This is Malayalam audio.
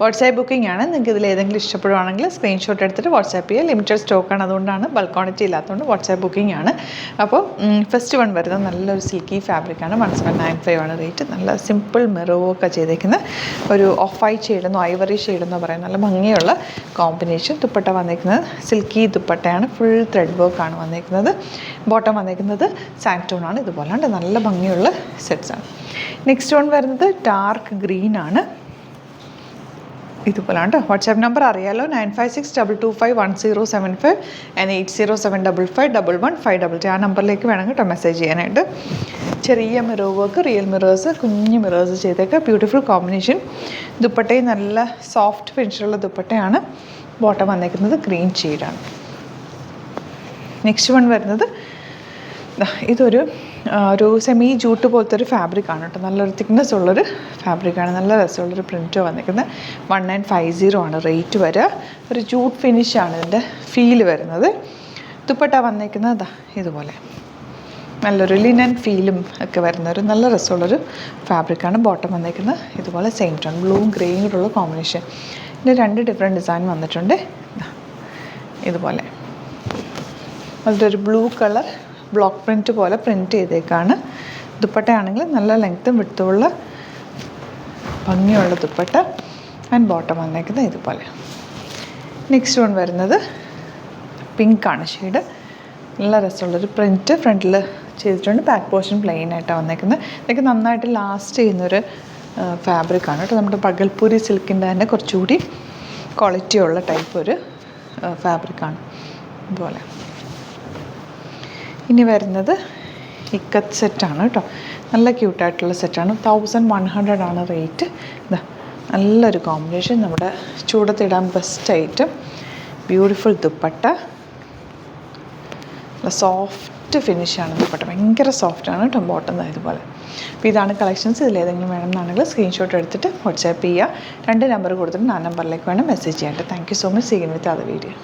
വാട്സാപ്പ് ബുക്കിംഗ് ആണ്. നിങ്ങൾക്ക് ഇതിൽ ഏതെങ്കിലും ഇഷ്ടപ്പെടുവാണെങ്കിൽ സ്ക്രീൻഷോട്ട് എടുത്തിട്ട് വാട്സാപ്പ് ചെയ്യുക. ലിമിറ്റഡ് സ്റ്റോക്കാണ്, അതുകൊണ്ടാണ് ബൾക്ക് ക്വാണ്ടിറ്റി ഇല്ലാത്തതുകൊണ്ട് വാട്സാപ്പ് ബുക്കിംഗ് ആണ്. അപ്പോൾ ഫസ്റ്റ് വൺ വരുന്നത് നല്ലൊരു സിൽക്കി ഫാബ്രിക്കാണ്. 1795 ആണ് റേറ്റ്. നല്ല സിമ്പിൾ മിറർ വർക്ക് ചെയ്തേക്കുന്ന ഒരു ഓഫ് വൈറ്റ് ഷെയ്ഡെന്നോ ഐവറി ഷെയ്ഡെന്നോ പറയാം. നല്ല ഭംഗിയുള്ള കോമ്പിനേഷൻ. ദുപ്പട്ട വന്നേക്കുന്നത് സിൽക്കി ദുപ്പട്ടയാണ്. ഫുൾ ത്രെഡ് വർക്കാണ് വന്നേക്കുന്നത്. ബോട്ടം വന്നേക്കുന്നത് സാൻറ്റോണാണ്. ഇതുപോലാണ്ട് നല്ല ഭംഗിയുള്ള സെറ്റ്സാണ്. നെക്സ്റ്റ് വൺ വരുന്നത് ഡാർക്ക് ഗ്രീൻ ആണ്. ഇതുപോലാണ്ട്. വാട്സാപ്പ് നമ്പർ അറിയാലോ, 9562251075 ആൻഡ് 8075551152. ആ നമ്പറിലേക്ക് വേണം കേട്ടോ മെസ്സേജ് ചെയ്യാനായിട്ട്. ചെറിയ മിറർ വർക്ക്, റിയൽ മിറേഴ്സ്, കുഞ്ഞു മിറേഴ്സ് ചെയ്തേക്കുക. Beautiful combination. ദുപ്പട്ടയും നല്ല സോഫ്റ്റ് ഫിനിഷുള്ള ദുപ്പട്ടയാണ്. ബോട്ടം വന്നേക്കുന്നത് ഗ്രീൻ ഷെയ്ഡാണ്. നെക്സ്റ്റ് വൺ വരുന്നത് ഇതൊരു സെമി ജൂട്ട് പോലത്തെ ഒരു ഫാബ്രിക്കാണ് കേട്ടോ. നല്ലൊരു തിക്നെസ് ഉള്ളൊരു ഫാബ്രിക്കാണ്. നല്ല രസമുള്ളൊരു പ്രിൻറ്റ് വന്നിരിക്കുന്നത്. 1950 ആണ് റേറ്റ് വരിക. ഒരു ജൂട്ട് ഫിനിഷാണ് ഇതിൻ്റെ ഫീല് വരുന്നത്. ദുപ്പട്ട വന്നിരിക്കുന്നത് ഇതുപോലെ നല്ലൊരു ലിനൻ ഫീലും ഒക്കെ വരുന്ന ഒരു നല്ല രസമുള്ളൊരു ഫാബ്രിക്കാണ്. ബോട്ടം വന്നിരിക്കുന്നത് ഇതുപോലെ സെയിം ടോൺ ബ്ലൂവും ഗ്രേയും കൂടെയുള്ള കോമ്പിനേഷൻ. ഇതിൻ്റെ 2 ഡിഫറെൻറ്റ് ഡിസൈൻ വന്നിട്ടുണ്ട്. ഇതുപോലെ അതിലൊരു ബ്ലൂ കളർ ബ്ലോക്ക് പ്രിൻറ്റ് പോലെ പ്രിൻറ്റ് ചെയ്തേക്കാണ്. ദുപ്പട്ടയാണെങ്കിൽ നല്ല ലെങ്ത്തും വിട്ടുമുള്ള ഭംഗിയുള്ള ദുപ്പട്ട. ആൻഡ് ബോട്ടം വന്നേക്കുന്നത് ഇതുപോലെ. നെക്സ്റ്റ് വൺ വരുന്നത് പിങ്കാണ് ഷെയ്ഡ്. നല്ല രസമുള്ളൊരു പ്രിൻറ്റ് ഫ്രണ്ടിൽ ചെയ്തിട്ടുണ്ട്. ബാക്ക് പോർഷൻ പ്ലെയിൻ ആയിട്ടാണ് വന്നേക്കുന്നത്. ഇതൊക്കെ നന്നായിട്ട് ലാസ്റ്റ് ചെയ്യുന്നൊരു ഫാബ്രിക്കാണ് കേട്ടോ. നമ്മുടെ പകൽപൂരി സിൽക്കിൻ്റെ തന്നെ കുറച്ചുകൂടി ക്വാളിറ്റിയുള്ള ടൈപ്പ് ഒരു ഫാബ്രിക്കാണ് ഇതുപോലെ. ഇനി വരുന്നത് ഇക്കത്ത് സെറ്റാണ് കേട്ടോ. നല്ല ക്യൂട്ടായിട്ടുള്ള സെറ്റാണ്. 1100 ആണ് റേറ്റ്. ഇതാ നല്ലൊരു കോമ്പിനേഷൻ. നമ്മുടെ ചൂടത്തിടാൻ ബെസ്റ്റ് ഐറ്റം. ബ്യൂട്ടിഫുൾ ദുപ്പട്ട. നല്ല സോഫ്റ്റ് ഫിനിഷാണ് ദുപ്പട്ട. ഭയങ്കര സോഫ്റ്റാണ് കേട്ടോ. ബോട്ടം ഇതുപോലെ. അപ്പോൾ ഇതാണ് കളക്ഷൻസ്. ഇതിലേതെങ്കിലും വേണമെന്നാണെങ്കിൽ സ്ക്രീൻഷോട്ട് എടുത്തിട്ട് വാട്സാപ്പ് ചെയ്യുക. 2 നമ്പർ കൊടുത്തിട്ട് ആ നമ്പറിലേക്ക് വേണം മെസ്സേജ് ചെയ്യാനായിട്ട്. Thank you so much. See you with other video.